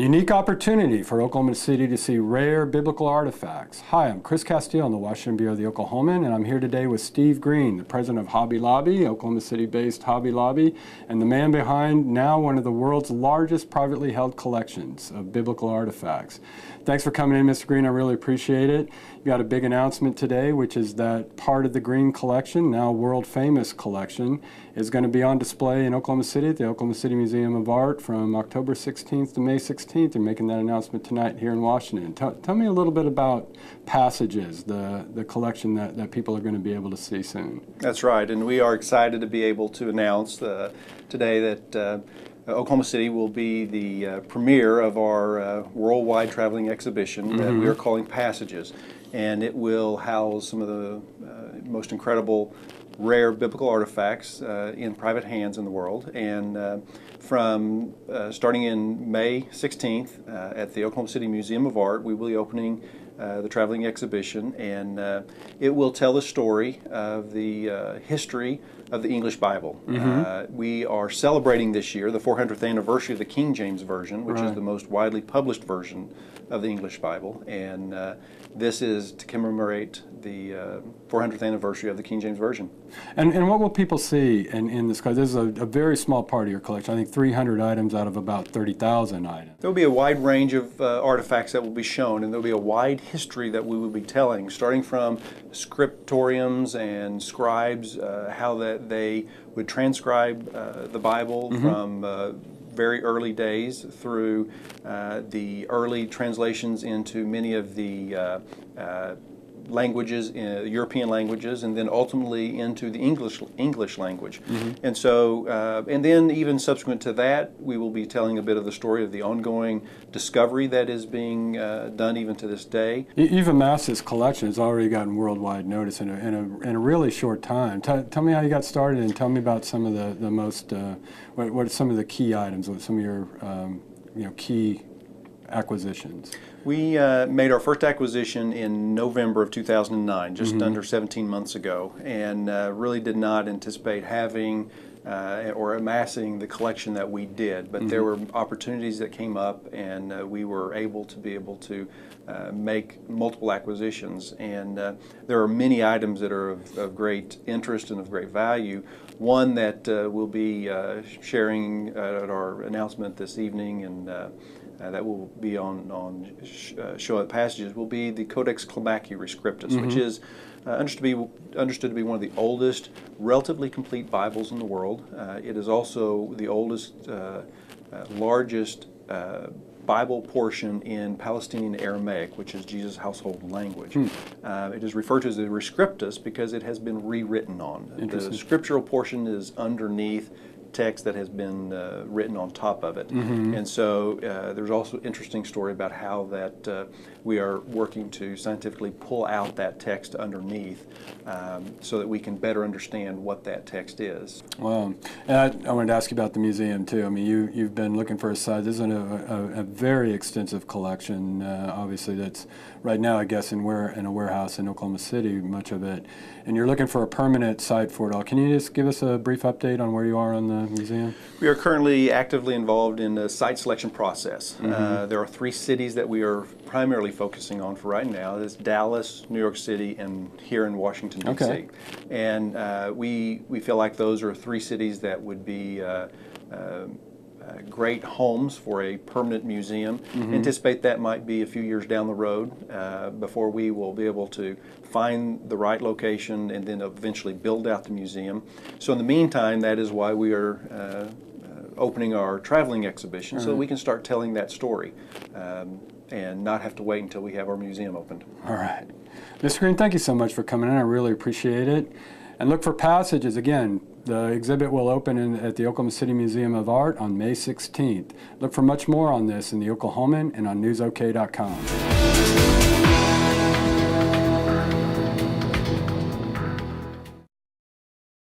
unique opportunity for Oklahoma City to see rare biblical artifacts. Hi, I'm Chris Casteel in the Washington Bureau of the Oklahoman, and I'm here today with Steve Green, the president of Hobby Lobby, Oklahoma City-based Hobby Lobby, and the man behind now one of the world's largest privately held collections of biblical artifacts. Thanks for coming in, Mr. Green. I really appreciate it. You got a big announcement today, which is that part of the Green collection, now world-famous collection, is going to be on display in Oklahoma City at the Oklahoma City Museum of Art from October 16th to May 16th. They're making that announcement tonight here in Washington. Tell me a little bit about Passages, the collection that people are going to be able to see soon. That's right, and we are excited to be able to announce today that Oklahoma City will be the premiere of our worldwide traveling exhibition that we are calling Passages, and it will house some of the most incredible rare biblical artifacts in private hands in the world. And from starting in May 16th at the Oklahoma City Museum of Art, we will be opening the traveling exhibition, and it will tell the story of the history of the English Bible. We are celebrating this year the 400th anniversary of the King James Version, which is the most widely published version of the English Bible, and this is to commemorate the 400th anniversary of the King James Version. And what will people see in this? Because this is a very small part of your collection. I think 300 items out of about 30,000 items. There will be a wide range of artifacts that will be shown, and there will be a wide history that we will be telling, starting from scriptoriums and scribes, how that they would transcribe the Bible from very early days through the early translations into many of the languages, European languages, and then ultimately into the English language. And so, and then even subsequent to that, we will be telling a bit of the story of the ongoing discovery that is being done even to this day. You've amassed this collection. It's already gotten worldwide notice in a really short time. Tell me how you got started, and tell me about some of the most, what are some of the key items, what some of your key acquisitions? We made our first acquisition in November of 2009, just under 17 months ago, and really did not anticipate having or amassing the collection that we did. But there were opportunities that came up, and we were able to make multiple acquisitions. And there are many items that are of great interest and of great value. One that we'll be sharing at our announcement this evening, and that will be on show at Passages, will be the Codex Climaci Rescriptus, which is understood to be one of the oldest, relatively complete Bibles in the world. It is also the oldest, largest Bible portion in Palestinian Aramaic, which is Jesus' household language. It is referred to as the Rescriptus because it has been rewritten on. The scriptural portion is underneath text that has been written on top of it. And so there's also an interesting story about how that we are working to scientifically pull out that text underneath so that we can better understand what that text is. Wow. And I wanted to ask you about the museum too. I mean, you've been looking for a site. This is a very extensive collection, obviously, that's right now, I guess, in a warehouse in Oklahoma City, much of it. And you're looking for a permanent site for it all. Can you just give us a brief update on where you are on the museum? We are currently actively involved in the site selection process. There are 3 cities that we are primarily focusing on for right now. It's Dallas, New York City, and here in Washington, D.C. Okay. And we feel like those are 3 cities that would be great homes for a permanent museum. Anticipate that might be a few years down the road before we will be able to find the right location and then eventually build out the museum. So in the meantime, that is why we are opening our traveling exhibition so that we can start telling that story and not have to wait until we have our museum opened. All right. Mr. Green, thank you so much for coming in. I really appreciate it. And look for Passages. Again, the exhibit will open at the Oklahoma City Museum of Art on May 16th. Look for much more on this in the Oklahoman and on newsok.com.